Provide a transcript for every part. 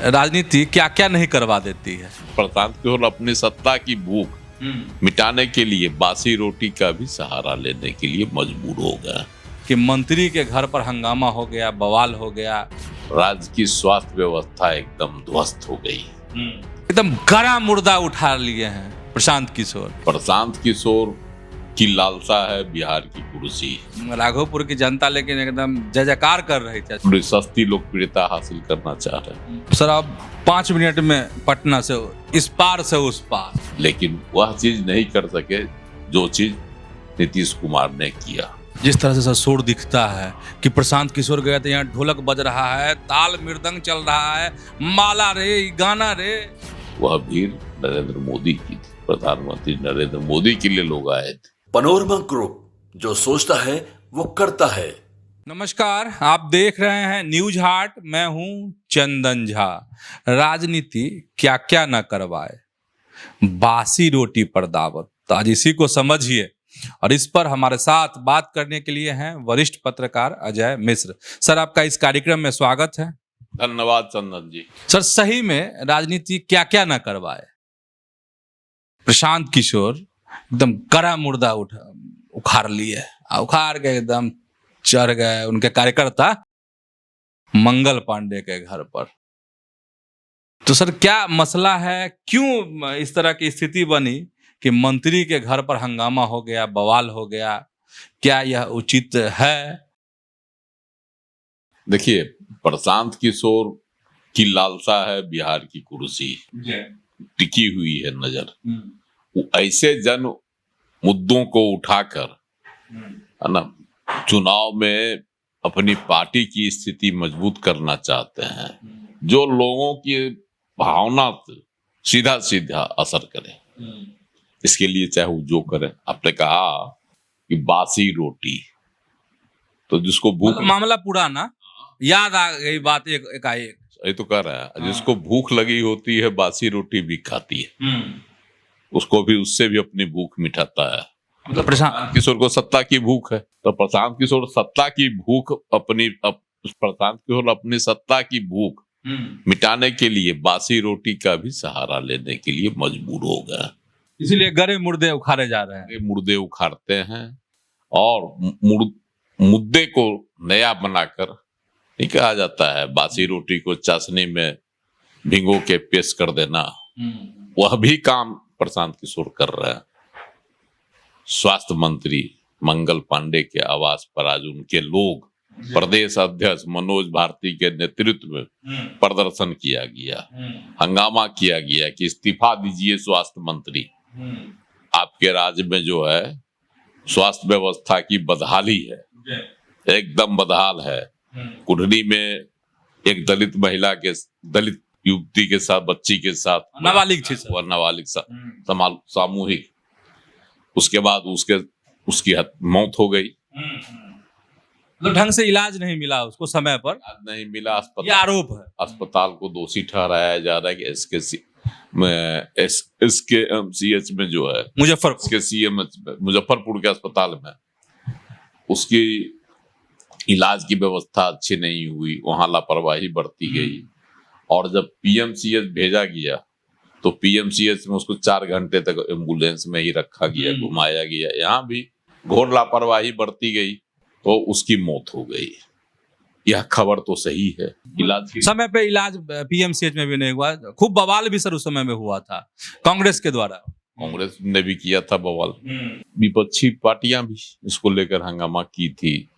राजनीति क्या क्या नहीं करवा देती है। प्रशांत किशोर अपनी सत्ता की भूख मिटाने के लिए बासी रोटी का भी सहारा लेने के लिए मजबूर हो गया कि मंत्री के घर पर हंगामा हो गया, बवाल हो गया, राज्य की स्वास्थ्य व्यवस्था एकदम ध्वस्त हो गई। एकदम गड़ा मुर्दा उठा लिए हैं प्रशांत किशोर। प्रशांत किशोर की लालसा है बिहार की कुर्सी। राघोपुर की जनता लेकिन एकदम जय जयकार कर रही थी। थोड़ी सस्ती लोकप्रियता हासिल करना चाह रहे हैं। सर अब 5 मिनट में पटना से इस पार से उस पार, लेकिन वह चीज नहीं कर सके जो चीज नीतीश कुमार ने किया। जिस तरह से सर शोर दिखता है कि प्रशांत किशोर गए थे, यहाँ ढोलक बज रहा है, ताल मृदंग चल रहा है, माला रे गाना रे। वह भीड़ नरेंद्र मोदी की थी, प्रधानमंत्री नरेंद्र मोदी के लिए लोग आए थे। पनोरमा ग्रुप, जो सोचता है वो करता है। नमस्कार, आप देख रहे हैं न्यूज हार्ट। मैं हूं चंदन झा। राजनीति क्या क्या न करवाए, बासी रोटी पर दावत, तो आज इसी को समझिए। और इस पर हमारे साथ बात करने के लिए हैं वरिष्ठ पत्रकार अजय मिश्र। सर, आपका इस कार्यक्रम में स्वागत है। धन्यवाद चंदन जी। सर, सही में राजनीति क्या क्या न करवाए। प्रशांत किशोर एकदम गड़ा मुर्दा उखाड़ लिए, उखाड़ के एकदम चढ़ गए उनके कार्यकर्ता मंगल पांडे के घर पर। तो सर, क्या मसला है, क्यों इस तरह की स्थिति बनी कि मंत्री के घर पर हंगामा हो गया, बवाल हो गया? क्या यह उचित है? देखिए, प्रशांत किशोर की लालसा है बिहार की कुर्सी टिकी हुई है नजर। वो ऐसे जन मुद्दों को उठाकर है ना, चुनाव में अपनी पार्टी की स्थिति मजबूत करना चाहते हैं, जो लोगों की भावना सीधा सीधा असर करे। इसके लिए चाहे वो जो करें। आपने कहा कि बासी रोटी, तो जिसको भूख, मामला पुराना याद आ गई बात एकाएक। ये तो कह रहा है, जिसको भूख लगी होती है बासी रोटी भी खाती है, उसको भी, उससे भी अपनी भूख मिटाता है। मतलब प्रशांत किशोर को सत्ता की भूख है, तो प्रशांत किशोर सत्ता की भूख प्रशांत किशोर अपनी सत्ता की भूख मिटाने के लिए बासी रोटी का भी सहारा लेने के लिए मजबूर हो गया। इसीलिए गड़े मुर्दे उखाड़े जा रहे हैं। मुर्दे उखाड़ते हैं और मुद्दे को नया बनाकर, नहीं कहा जाता है बासी रोटी को चाशनी में भिगो के पेश कर देना, वह भी काम प्रशांत किशोर कर रहे हैं। स्वास्थ्य मंत्री मंगल पांडे के आवास पर आज उनके लोग, प्रदेश अध्यक्ष मनोज भारती के नेतृत्व में प्रदर्शन किया गया, हंगामा किया गया कि इस्तीफा दीजिए स्वास्थ्य मंत्री। आपके राज्य में जो है स्वास्थ्य व्यवस्था की बदहाली है, एकदम बदहाल है। कुढ़नी में एक दलित महिला के, दलित युवती के साथ, बच्ची के साथ, नाबालिग सामूहिक, उसके बाद उसकी मौत हो गई। मतलब ढंग से इलाज नहीं मिला उसको, समय पर नहीं मिला। ये आरोप है। अस्पताल को दोषी ठहराया जा रहा है कि SKMCH में जो है मुजफ्फरपुर के अस्पताल में उसकी इलाज की व्यवस्था अच्छी नहीं हुई, वहां लापरवाही बरती गई। और जब PMCH भेजा गया तो PMCH में उसको 4 घंटे तक एम्बुलेंस में ही रखा गया, घुमाया गया। यहाँ भी घोर लापरवाही बरती गई तो उसकी मौत हो गई। यह खबर तो सही है। इलाज समय पे इलाज PMCH में भी नहीं हुआ। खूब बवाल भी सर उस समय में हुआ था कांग्रेस के द्वारा। कांग्रेस ने भी किया था बवाल, विपक्षी पार्टियां भी इसको लेकर हंगामा की थी,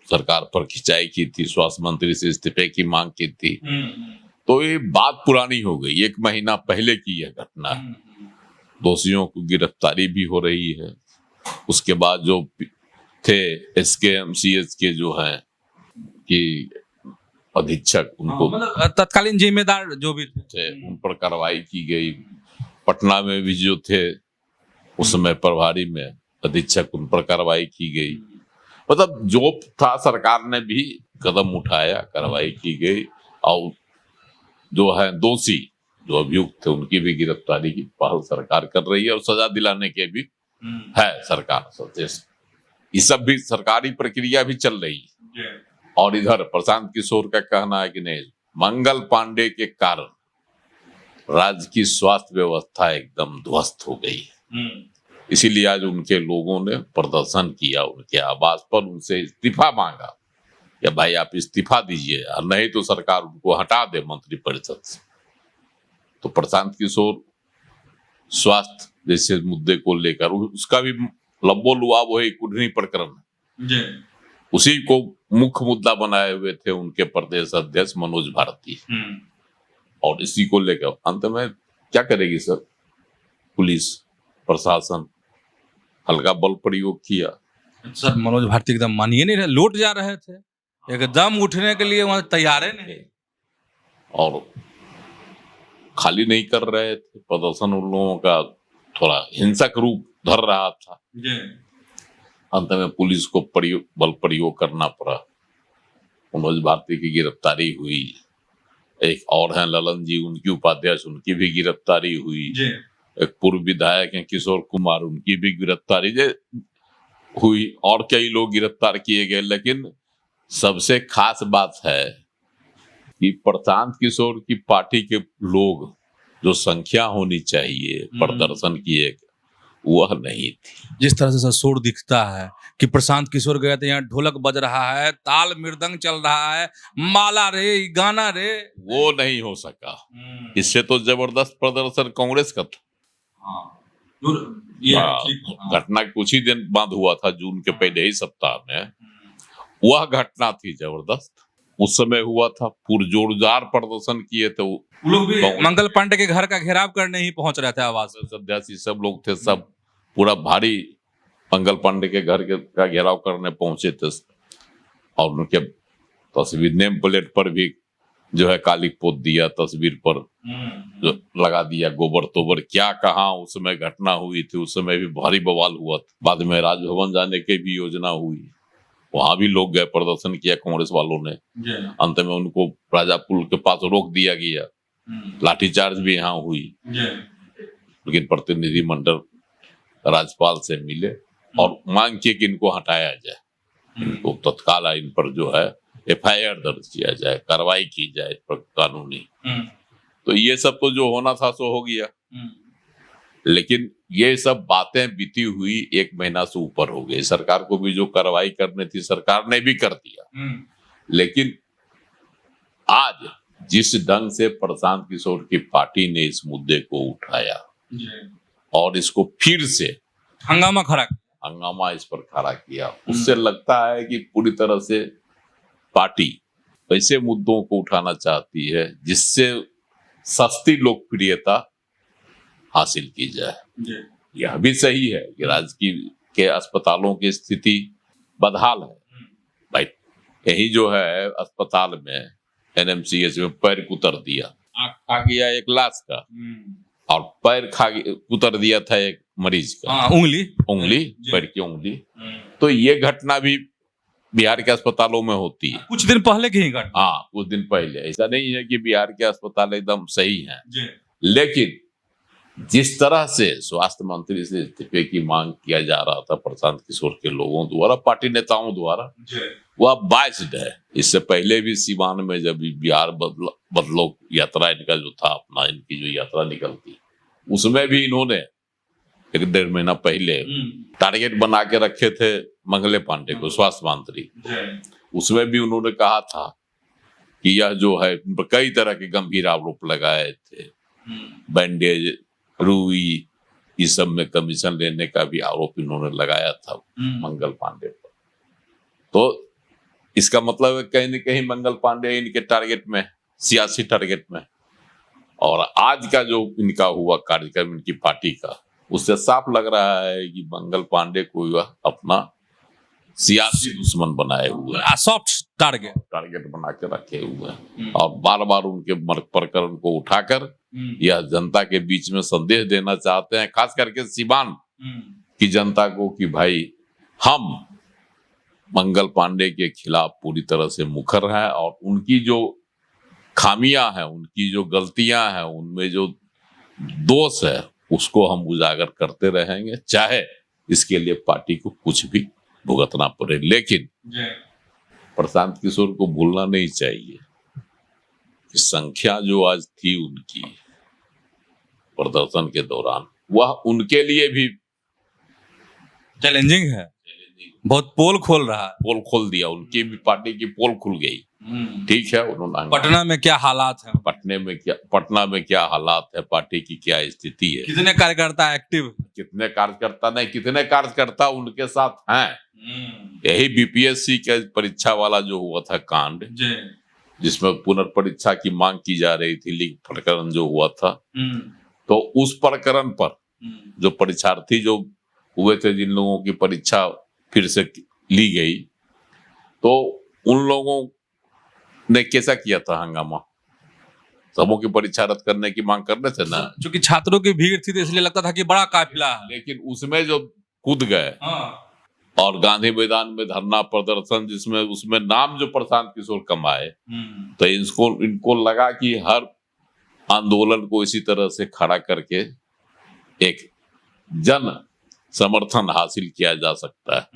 सरकार पर खिंचाई की थी, स्वास्थ्य मंत्री से इस्तीफे की मांग की थी। तो ये बात पुरानी हो गई, 1 महीना पहले की यह घटना। दोषियों की गिरफ्तारी भी हो रही है। उसके बाद जो थे SKMCH के जो हैं कि अधीक्षक, उनको मतलब तत्कालीन जिम्मेदार जो भी थे उन पर कार्रवाई की गई। पटना में भी जो थे उस समय प्रभारी में अधीक्षक, उन पर कार्रवाई की गई। मतलब जो था सरकार ने भी कदम उठाया, कार्रवाई की गई। और जो है दोषी, जो अभियुक्त थे, उनकी भी गिरफ्तारी की पहल सरकार कर रही है और सजा दिलाने के भी है सरकार। ये सब भी सरकारी प्रक्रिया भी चल रही है। और इधर प्रशांत किशोर का कहना है कि नहीं, मंगल पांडे के कारण राज्य की स्वास्थ्य व्यवस्था एकदम ध्वस्त हो गई। इसीलिए आज उनके लोगों ने प्रदर्शन किया, उनके आवास पर उनसे इस्तीफा मांगा, या भाई आप इस्तीफा दीजिए और नहीं तो सरकार उनको हटा दे मंत्रिपरिषद से। तो प्रशांत किशोर स्वास्थ्य जैसे मुद्दे को लेकर उसका भी लंबो लुआब वही कुढ़नी प्रकरण, उसी को मुख्य मुद्दा बनाए हुए थे उनके प्रदेश अध्यक्ष मनोज भारती। और इसी को लेकर अंत में क्या करेगी सर, पुलिस प्रशासन हल्का बल प्रयोग किया। सर मनोज भारती एकदम मानिए नहीं रहे, लौट जा रहे थे, एकदम उठने के लिए वहां तैयार नहीं, और खाली नहीं कर रहे थे प्रदर्शन। उन लोगों का थोड़ा हिंसक रूप धर रहा था। अंत में पुलिस को बल प्रयोग करना पड़ा। मनोज भारती की गिरफ्तारी हुई। एक और हैं ललन जी, उनकी उपाध्यक्ष, उनकी भी गिरफ्तारी हुई। एक पूर्व विधायक हैं किशोर कुमार, उनकी भी गिरफ्तारी हुई। और कई लोग गिरफ्तार किए गए। लेकिन सबसे खास बात है कि प्रशांत किशोर की पार्टी के लोग जो संख्या होनी चाहिए प्रदर्शन की एक, वह नहीं थी। जिस तरह से शोर दिखता है कि प्रशांत किशोर गए थे, यहाँ ढोलक बज रहा है, ताल मृदंग चल रहा है, माला रे गाना रे, वो नहीं हो सका। इससे तो जबरदस्त प्रदर्शन कांग्रेस का था। घटना कुछ ही दिन बाद हुआ था, जून के पहले ही सप्ताह में वह घटना थी जबरदस्त। उस समय हुआ था, पुरजोरदार प्रदर्शन किए थे। वो लोग भी मंगल पांडे के घर का घेराव करने ही पहुंच रहे थे। आवाज सदस्य सब लोग थे, सब पूरा भारी मंगल पांडे के घर का घेराव करने पहुंचे थे। और उनके तस्वीर नेम प्लेट पर भी जो है काली पोत दिया, तस्वीर पर जो लगा दिया गोबर तोबर। क्या कहा उस समय घटना हुई थी, उस समय भी भारी बवाल हुआ था। बाद में राजभवन जाने की भी योजना हुई, वहां भी लोग गए, प्रदर्शन किया कांग्रेस वालों ने। अंत में उनको राजा पुल के पास रोक दिया गया, लाठीचार्ज भी यहाँ हुई। लेकिन प्रतिनिधिमंडल राज्यपाल से मिले और मांग की कि इनको हटाया जाए, इनको तत्काल इन पर जो है FIR दर्ज किया जाए, कार्रवाई की जाए इस पर कानूनी। तो ये सब तो जो होना था सो हो गया। लेकिन ये सब बातें बीती हुई 1 महीना से ऊपर हो गई। सरकार को भी जो कार्रवाई करनी थी सरकार ने भी कर दिया। लेकिन आज जिस ढंग से प्रशांत किशोर की पार्टी ने इस मुद्दे को उठाया और इसको फिर से हंगामा इस पर खड़ा किया, उससे लगता है कि पूरी तरह से पार्टी ऐसे मुद्दों को उठाना चाहती है जिससे सस्ती लोकप्रियता हासिल की जाए। यह भी सही है कि राज्य के अस्पतालों की स्थिति बदहाल है। भाई यही जो है अस्पताल में NMCH में पैर कुतर दिया, आँख खा गया एक लाश का, और पैर कुतर दिया था एक मरीज का, उंगली पैर की उंगली। तो ये घटना भी बिहार के अस्पतालों में होती है। कुछ दिन पहले की ही घटना। हाँ, कुछ दिन पहले। ऐसा नहीं है कि बिहार के अस्पताल एकदम सही हैं, लेकिन जिस तरह से स्वास्थ्य मंत्री से इस्तीफे की मांग किया जा रहा था प्रशांत किशोर के लोगों द्वारा, पार्टी नेताओं द्वारा, वह बाइस्ड है। इससे पहले भी सीवान में जब बिहार बदलो यात्रा इनका जो था, अपना इनकी जो यात्रा निकलती, उसमें भी इन्होंने 1-1.5 महीना पहले टारगेट बना के रखे थे मंगले पांडे को, स्वास्थ्य मंत्री। उसमें भी उन्होंने कहा था कि यह जो है कई तरह के गंभीर आरोप लगाए थे, बैंडेज, रुई, इस सब में कमीशन लेने का भी आरोप इन्होंने लगाया था मंगल पांडे पर। तो इसका मतलब है कहीं न कहीं मंगल पांडे इनके टारगेट में, सियासी टारगेट में। और आज का जो इनका हुआ कार्यक्रम इनकी पार्टी का, उससे साफ लग रहा है कि मंगल पांडे को वह अपना सियासी दुश्मन बनाए हुए हैं, सॉफ्ट टारगेट बना के रखे हुए हैं। और बार बार उनके प्रकरण को उठाकर यह जनता के बीच में संदेश देना चाहते हैं, खास करके सीवान की जनता को, कि भाई हम मंगल पांडे के खिलाफ पूरी तरह से मुखर हैं और उनकी जो खामियां हैं, उनकी जो गलतियां हैं, उनमें जो दोष है, उसको हम उजागर करते रहेंगे, चाहे इसके लिए पार्टी को कुछ भी भुगतना पड़े। लेकिन प्रशांत किशोर को भूलना नहीं चाहिए कि संख्या जो आज थी उनकी प्रदर्शन के दौरान, वह उनके लिए भी चैलेंजिंग है, बहुत पोल खोल रहा है। पोल खोल दिया, उनकी भी पार्टी की पोल खुल गई। ठीक है, उन्होंने पटना में क्या हालात है, पटना में क्या हालात है, पार्टी की क्या स्थिति है, कितने कार्यकर्ता एक्टिव, कितने कार्यकर्ता उनके साथ हैं। यही बीपीएससी के परीक्षा वाला जो हुआ था कांड, जिसमें पुनर्परीक्षा की मांग की जा रही थी, लीक प्रकरण जो हुआ था, तो उस प्रकरण पर जो परीक्षार्थी जो हुए थे, जिन लोगों की परीक्षा फिर से ली गई, तो उन लोगों ने कैसा किया था हंगामा, सबों की परीक्षा रद्द करने की मांग कर रहे थे ना, क्योंकि छात्रों की भीड़ थी तो इसलिए लगता था कि बड़ा काफिला है। लेकिन उसमें जो कूद गए और गांधी मैदान में धरना प्रदर्शन, जिसमें उसमें नाम जो प्रशांत किशोर कमाए, तो इनको लगा कि हर आंदोलन को इसी तरह से खड़ा करके एक जन समर्थन हासिल किया जा सकता है।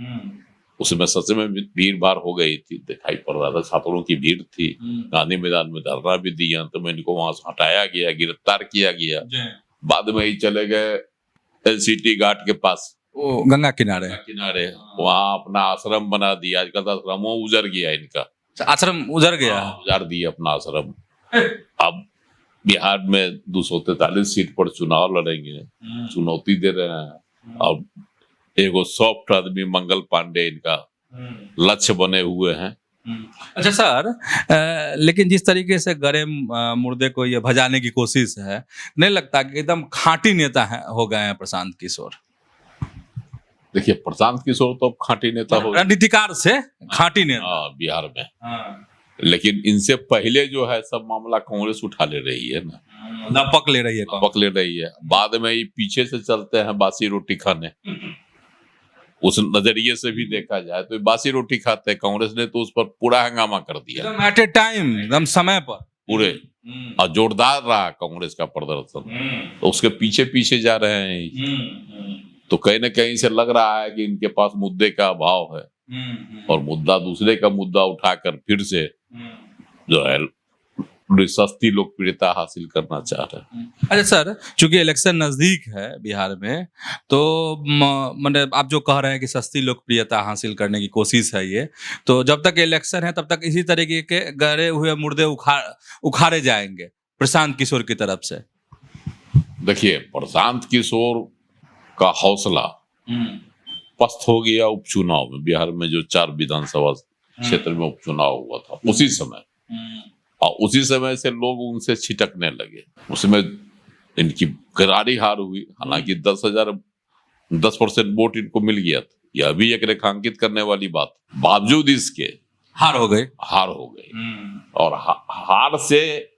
उसमें सच में भीड़ भाड़ हो गई थी, दिखाई पड़ रहा था, छात्रों की भीड़ थी। गांधी मैदान में धरना भी दिया, तो मैं इनको वहां से हटाया गया, गिरफ्तार किया गया। बाद में ही चले गए एलसीटी घाट के पास, वो गंगा किनारे वहां अपना आश्रम बना दिया। आजकल तो आश्रमों उजड़ गया इनका, आश्रम उजड़ गया, उजाड़ दिया अपना आश्रम। अब बिहार में 243 सीट पर चुनाव लड़ेंगे, चुनौती दे रहे हैं। अब एगो सॉफ्ट आदमी मंगल पांडे इनका लक्ष्य बने हुए हैं। अच्छा सर, लेकिन जिस तरीके से गरे मुर्दे को ये भजाने की कोशिश है, नहीं लगता कि एकदम खांटी नेता हो गए हैं प्रशांत किशोर? देखिए, प्रशांत किशोर तो अब खांटी नेता हो, रणनीतिकार से खांटी नेता बिहार में। लेकिन इनसे पहले जो है सब मामला कांग्रेस उठा ले रही है ना, पक ले रही है। बाद में ये पीछे से चलते हैं बासी रोटी खाने। उस नजरिए से भी देखा जाए तो बासी रोटी खाते हैं। कांग्रेस ने तो उस पर पूरा हंगामा कर दिया, एट ए टाइम, एकदम समय पर पूरे, और जोरदार रहा कांग्रेस का प्रदर्शन। तो उसके पीछे पीछे जा रहे हैं। तो कहीं ना कहीं से लग रहा है कि इनके पास मुद्दे का अभाव है, और मुद्दा दूसरे का मुद्दा उठाकर फिर से जो है सस्ती लोकप्रियता हासिल करना चाह रहे हैं। अच्छा सर, चूंकि इलेक्शन नजदीक है बिहार में, तो मतलब आप जो कह रहे हैं कि सस्ती लोकप्रियता हासिल करने की कोशिश है ये, तो जब तक इलेक्शन है तब तक इसी तरीके के गड़े हुए मुर्दे उखाड़े जाएंगे प्रशांत किशोर की तरफ से? देखिए, प्रशांत किशोर का हौसला पस्त हो गया उपचुनाव में। बिहार में जो 4 विधानसभा क्षेत्र में उपचुनाव हुआ था, उसी समय, और उसी समय से लोग उनसे छिटकने लगे। उसमें इनकी करारी हार हुई। हालांकि 10% वोट इनको मिल गया था, यह भी एक रेखांकित करने वाली बात। बावजूद इसके हार हो गई। और हार से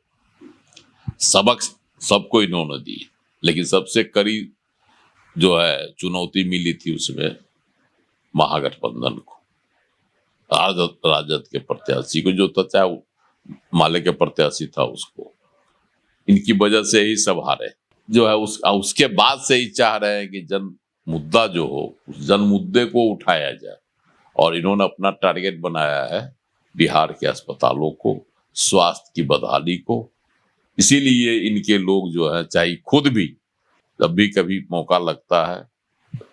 सबक सबको इन्होंने दी। लेकिन सबसे कड़ी जो है चुनौती मिली थी उसमें महागठबंधन को, राजद के प्रत्याशी को, जो था चाहे माले के प्रत्याशी था उसको। इनकी वजह से ही सब हारे जो है। उसके बाद से ही चाह रहे हैं कि जन मुद्दा जो हो, उस जन मुद्दे को उठाया जाए। और इन्होंने अपना टारगेट बनाया है बिहार के अस्पतालों को, स्वास्थ्य की बदहाली को। इसीलिए इनके लोग जो है, चाहे खुद भी जब भी कभी मौका लगता है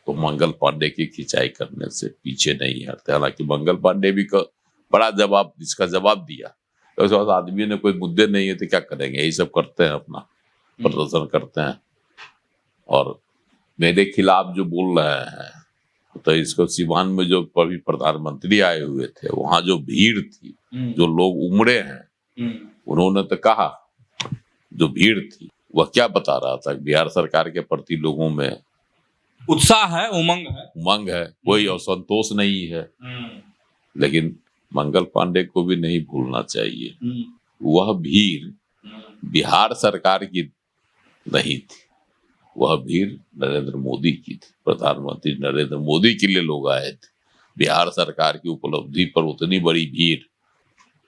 तो मंगल पांडे की खिंचाई करने से पीछे नहीं हटते। हालांकि मंगल पांडे भी बड़ा इसका जवाब दिया। तो उसके बाद आदमी ने कोई मुद्दे नहीं है तो क्या करेंगे, यही सब करते हैं, अपना प्रदर्शन करते हैं। और मेरे खिलाफ जो बोल रहे हैं, तो इसको सिवान में जो कभी प्रधानमंत्री आए हुए थे, वहां जो भीड़ थी, जो लोग उमड़े हैं, उन्होंने तो कहा, जो भीड़ थी वह क्या बता रहा था, बिहार सरकार के प्रति लोगों में उत्साह है, उमंग है, कोई असंतोष नहीं है। लेकिन मंगल पांडे को भी नहीं भूलना चाहिए, वह भीड़ बिहार सरकार की नहीं थी, वह भीड़ नरेंद्र मोदी की थी। प्रधानमंत्री नरेंद्र मोदी के लिए लोग आए थे। बिहार सरकार की उपलब्धि पर उतनी बड़ी भीड़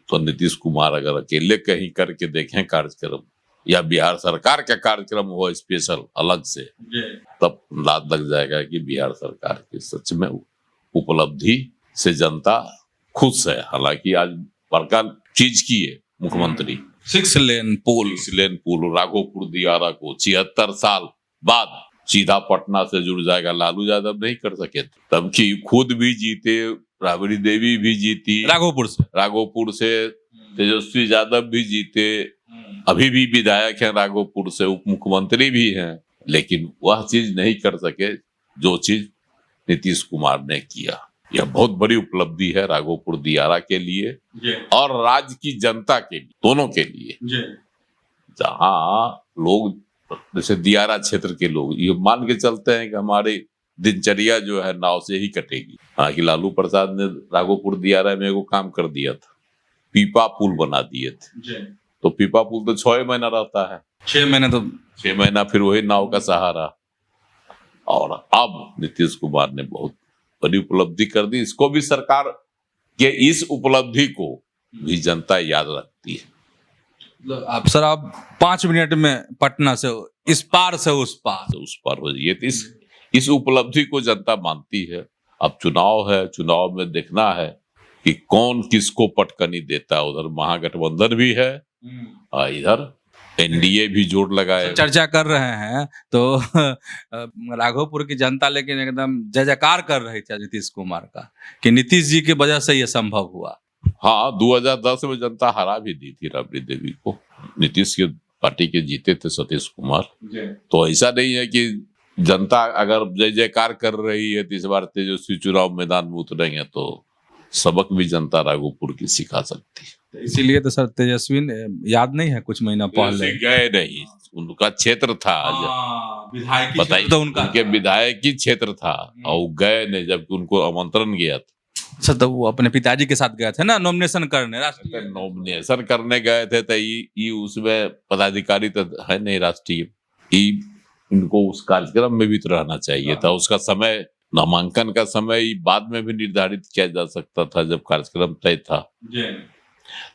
तो नीतीश कुमार अगर अकेले कहीं करके देखें कार्यक्रम, या बिहार सरकार का कार्यक्रम हो स्पेशल अलग से, तब अंदाज लग जाएगा कि बिहार सरकार की सच में उपलब्धि से जनता खुश है। हालांकि आज बड़का चीज की है मुख्यमंत्री, 6 लेन पुल। 6 लेन पुल राघोपुर दियारा को 76 साल बाद सीधा पटना से जुड़ जाएगा, लालू यादव नहीं कर सके थे। तब की खुद भी जीते, राबड़ी देवी भी जीती राघोपुर से, तेजस्वी यादव भी जीते, अभी भी विधायक हैं राघोपुर से, उप मुख्यमंत्री भी हैं, लेकिन वह चीज नहीं कर सके जो चीज नीतीश कुमार ने किया। यह बहुत बड़ी उपलब्धि है राघोपुर दियारा के लिए और राज्य की जनता के लिए, दोनों के लिए। जहां लोग जैसे दियारा क्षेत्र के लोग ये मान के चलते हैं कि हमारी दिनचर्या जो है नाव से ही कटेगी। हालांकि लालू प्रसाद ने राघोपुर दियारा में एगो काम कर दिया था, पीपा पुल बना दिए थे। तो पीपा पुल तो 6 महीना रहता है, 6 महीना फिर वही नाव का सहारा। और अब नीतीश कुमार ने बहुत बड़ी उपलब्धि कर दी। इसको भी सरकार के इस उपलब्धि को भी जनता याद रखती है। आप सर, आप 5 मिनट में पटना से इस पार से उस पार हो जाइए। तो इस उपलब्धि को जनता मानती है। अब चुनाव है, चुनाव में देखना है कि कौन किसको पटकनी देता है। उधर महागठबंधन भी है और इधर एनडीए भी जोर लगाए, चर्चा कर रहे हैं। तो राघोपुर की जनता लेकिन एकदम जय जयकार कर रही थी नीतीश कुमार का, कि नीतीश जी की वजह से यह संभव हुआ। हाँ, 2010 में जनता हरा भी दी थी राबड़ी देवी को। नीतीश के पार्टी के जीते थे सतीश कुमार। तो ऐसा नहीं है कि जनता अगर जय जयकार कर रही है तो इस बार तेजस्वी चुनाव मैदान में उतरेंगे तो सबक भी जनता राघोपुर की सिखा सकती है। इसीलिए तो सर तेजस्वी याद नहीं है कुछ महीना पहले गए नहीं, उनका क्षेत्र था, बताइए तो उनके विधायक की क्षेत्र था और गए नहीं, जबकि उनको आमंत्रण गया था। अच्छा, तो वो अपने पिताजी के साथ गए थे ना नॉमिनेशन करने, नॉमिनेशन करने गए थे। तो ये उसमें पदाधिकारी तो है नहीं राष्ट्रीय, इनको उस कार्यक्रम में भी तो रहना चाहिए था। उसका समय, नामांकन का समय बाद में भी निर्धारित किया जा सकता था जब कार्यक्रम तय था।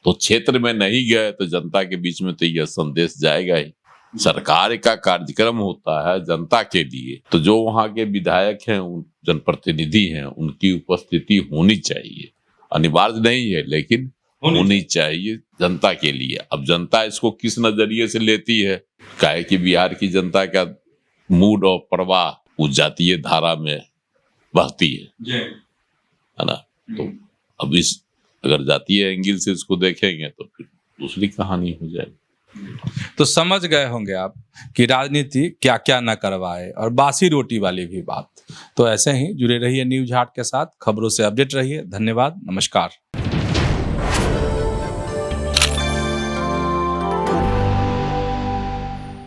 तो क्षेत्र में नहीं गए तो जनता के बीच में तो यह संदेश जाएगा ही। सरकार का कार्यक्रम होता है जनता के लिए, तो जो वहाँ के विधायक हैं, जनप्रतिनिधि हैं, उनकी उपस्थिति होनी चाहिए। अनिवार्य नहीं है लेकिन होनी चाहिए जनता के लिए। अब जनता इसको किस नजरिए से लेती है, काहे कि बिहार की जनता का मूड और प्रवाह उस जातीय धारा में बहती है ना। तो अब इस अगर जातीय एंगल से इसको देखेंगे तो फिर दूसरी कहानी हो जाएगी। तो समझ गए होंगे आप कि राजनीति क्या क्या न करवाए, और बासी रोटी वाली भी बात। तो ऐसे ही जुड़े रहिए न्यूज हाट के साथ, खबरों से अपडेट रहिए। धन्यवाद, नमस्कार।